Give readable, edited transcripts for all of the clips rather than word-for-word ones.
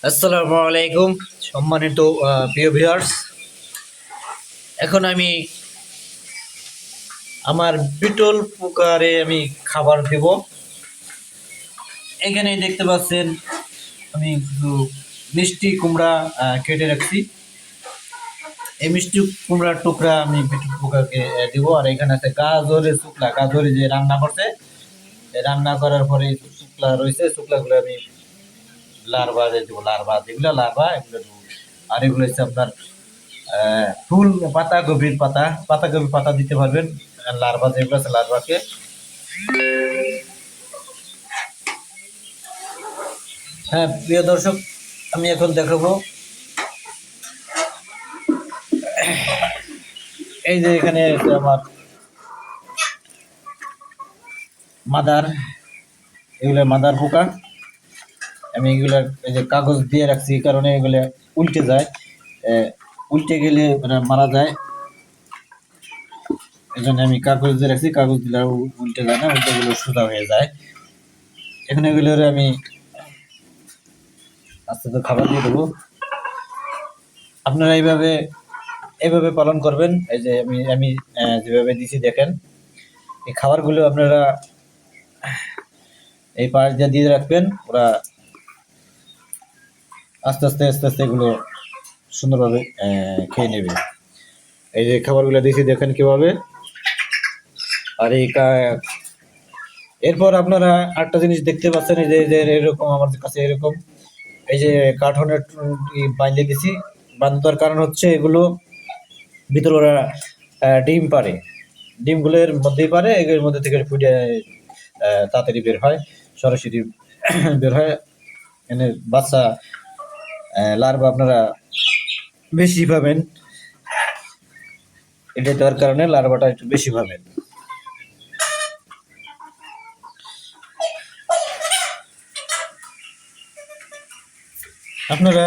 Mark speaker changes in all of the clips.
Speaker 1: আসসালামু আলাইকুম সম্মানিত প্রিয় ভিউয়ার্স। এখন আমি আমার বিটল পোকারে আমি খাবার দেব। এখানে দেখতে পাচ্ছেন আমি একটু মিষ্টি কুমড়া কেটে রাখছি। এই মিষ্টি কুমড়ার টুকরা আমি বিটল পোকাকে দিব। আর এখানে আছে গাজরের শুকলা, গাজরে যে রান্না করছে, রান্না করার পরে শুকলা রয়েছে, শুকলাগুলো আমি লার্ভা দেবো। লার্ভা যেগুলো লার্ভা এগুলো দেবো। আর এগুলো হচ্ছে আপনার ফুল পাতা গভীর পাতা, পাতা গভীর পাতা দিতে পারবেন। লার্ভা যেগুলো আছে লার্ভাকে। হ্যাঁ প্রিয় দর্শক, আমি এখন দেখাবো এই যে এখানে আমার মাদার, এগুলো মাদার পোকা। আমি এগুলা এই যে কাগজ দিয়ে রাখছি, এই কারণে এগুলো উল্টে যায়, উল্টে গেলে মারা যায়। এই জন্য আমি কাগজ দিয়ে রাখছি, কাগজ দিলে উল্টে যায় না, উল্টে গেলে সোজা হয়ে যায়। এখন এগুলো আমি আস্তে আস্তে খাবার দিয়ে দেবো। আপনারা এইভাবে পালন করবেন। এই যে আমি আমি যেভাবে দিছি দেখেন, এই খাবারগুলো আপনারা এই পাশ দিয়ে রাখবেন। ওরা আস্তে আস্তে আস্তে আস্তে এগুলো সুন্দরভাবে খেয়ে নেবে। এই যে খাবারগুলো দিয়েছি দেখেন কিভাবে। আর এরপর আপনারা একটা জিনিস দেখতে পাচ্ছেন, এই যে এরকম আমার কাছে এরকম এই যে কার্টনের বাঁধে দিছি। বাঁধার কারণ হচ্ছে এগুলো ভিতরে ওরা ডিম পারে, ডিমগুলোর মধ্যেই পারে, এগুলোর মধ্যে থেকে ফুটে তাড়াতাড়ি বের হয়, সরাসরি বের হয়। এনে বাচ্চা লার্ভা আপনারা বেশি পাবেন, এটা দেওয়ার কারণে লার্ভাটা একটু বেশি পাবেন। আপনারা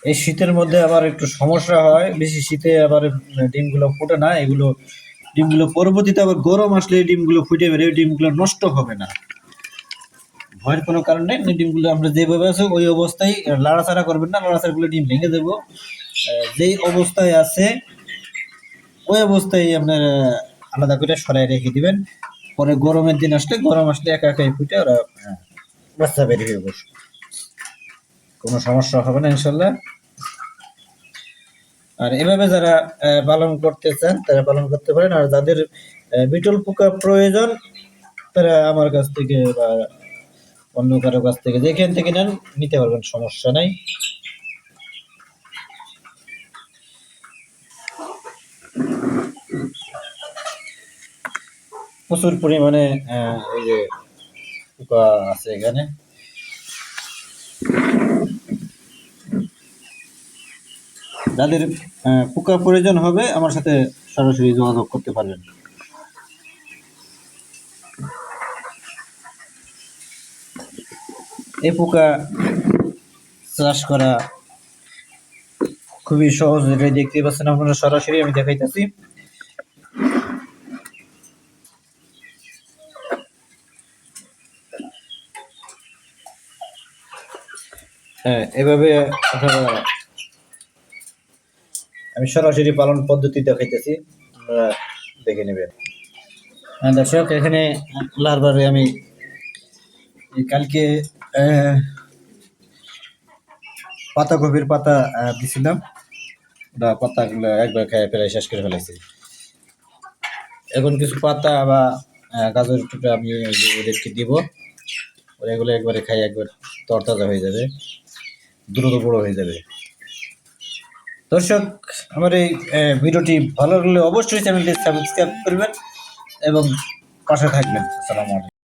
Speaker 1: এই শীতের মধ্যে আবার একটু সমস্যা হয়, বেশি শীতে আবার ডিমগুলো ফুটে না। এগুলো ডিমগুলো পরবর্তীতে আবার গরম আসলে ডিমগুলো ফুটে বেরোয়, ডিমগুলো নষ্ট হবে না, ভয়ের কোনো কারণ নেই। ডিমগুলো আমরা যেভাবে আছে ওই অবস্থায় লাড়াচাড়া করবেন না, লাড়াচাড়াগুলো ডিম ভেঙে দেবো। যেই অবস্থায় আছে ওই অবস্থায় আপনার আলাদা করে সরাই রেখে দিবেন। পরে গরমের দিন আসলে, গরম আসলে একা একাই ফুটে ওরা বাচ্চা বের হয়ে বসবে, কোনো সমস্যা হবে না ইনশাল্লাহ। আর এভাবে যারা পালন করতে চান তারা পালন করতে পারেন। আর যাদের বিটল পোকা প্রয়োজন তারা আমার কাছ থেকে বা অন্য কারো কাছ থেকে যেখান থেকে নেন নিতে পারবেন, সমস্যা নাই। প্রচুর পরিমাণে এই যে পোকা আছে এখানে। যাদের পোকা প্রয়োজন হবে আমার সাথে সরাসরি যোগাযোগ করতে পারবেন। এই পোকা চাষ করা খুবই সহজ, এটাই দেখতে পাচ্ছেন আপনারা, সরাসরি আমি দেখাইতেছি। হ্যাঁ এভাবে আপনারা, আমি সরাসরি পালন পদ্ধতি দেখাইতেছি, আপনারা দেখে নেবেন। দর্শক, এখানে লার্ভারে আমি কালকে পাতাকপির পাতা দিছিলাম, ওরা পাতাগুলো একবার খেয়ে প্রায় শেষ করে ফেলেছি। এখন কিছু পাতা বা গাজরের টুকরা আমি ওদেরকে দিব, ওরা এগুলো একবারে খাই, একবার তরতাজা হয়ে যাবে, দ্রুত বড় হয়ে যাবে। দর্শক, আমার এই ভিডিওটি ভালো লাগলে অবশ্যই চ্যানেলটি সাবস্ক্রাইব করবেন এবং পাশে থাকবেন। আসসালামু আলাইকুম।